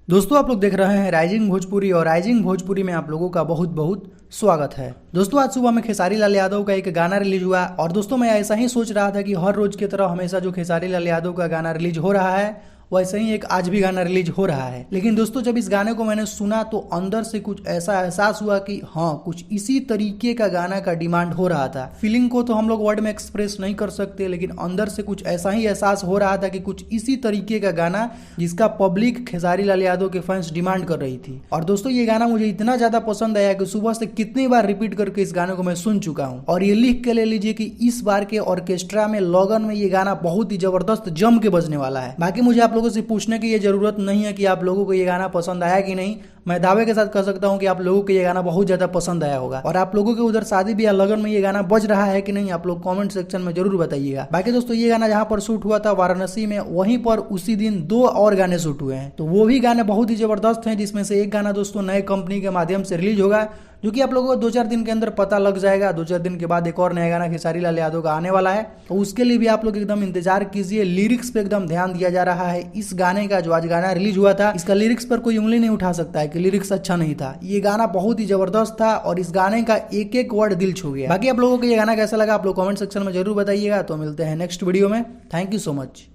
दोस्तों आप लोग देख रहे हैं राइजिंग भोजपुरी और राइजिंग भोजपुरी में आप लोगों का बहुत बहुत स्वागत है। दोस्तों आज सुबह में खेसारी लाल यादव का एक गाना रिलीज हुआ और दोस्तों मैं ऐसा ही सोच रहा था कि हर रोज की तरह हमेशा जो खेसारी लाल यादव का गाना रिलीज हो रहा है वैसे ही एक आज भी गाना रिलीज हो रहा है। लेकिन दोस्तों जब इस गाने को मैंने सुना तो अंदर से कुछ ऐसा एहसास हुआ कि हाँ कुछ इसी तरीके का गाना का डिमांड हो रहा था। फीलिंग को तो हम लोग वर्ड में एक्सप्रेस नहीं कर सकते, लेकिन अंदर से कुछ ऐसा ही एहसास हो रहा था कि कुछ इसी तरीके का गाना जिसका पब्लिक खेसारी लाल यादव के फैंस डिमांड कर रही थी। और दोस्तों ये गाना मुझे इतना ज्यादा पसंद आया कि सुबह से कितनी बार रिपीट करके इस गाने को मैं सुन चुका हूँ। और ये लिख के ले लीजिए कि इस बार के ऑर्केस्ट्रा में लगन में ये गाना बहुत ही जबरदस्त जम के बजने वाला है। बाकी मुझे आप लोगों से पूछने की ये जरूरत नहीं है कि आप लोगों को ये गाना पसंद आया कि नहीं। मैं दावे के साथ कह सकता हूं कि आप लोगों को ये गाना बहुत ज्यादा पसंद आया होगा। और आप लोगों के उधर शादी ब्याह लगन में ये गाना बज रहा है कि नहीं, आप लोग कमेंट सेक्शन में जरूर बताइएगा। बाकी दोस्तों ये गाना जहां पर शूट हुआ था वाराणसी में, वहीं पर उसी दिन 2 और गाने शूट हुए हैं। तो वो भी गाने बहुत ही जबरदस्त हैं, जिसमें से एक गाना दोस्तों नए कंपनी के माध्यम से रिलीज होगा, जो कि आप लोगों को 2-4 दिन के अंदर पता लग जाएगा। 2-4 दिन के बाद एक और नया गाना खेसारी लाल यादव का आने वाला है, तो उसके लिए भी आप लोग एकदम इंतजार कीजिए। लिरिक्स पे एकदम ध्यान दिया जा रहा है। इस गाने का जो आज गाना रिलीज हुआ था, इसका लिरिक्स पर कोई उंगली नहीं उठा सकता है कि लिरिक्स अच्छा नहीं था। ये गाना बहुत ही जबरदस्त था और इस गाने का एक एक वर्ड दिल छू गया। बाकी आप लोगों को ये गाना कैसा लगा आप लोग कमेंट सेक्शन में जरूर बताइएगा। तो मिलते हैं नेक्स्ट वीडियो में। Thank you so much.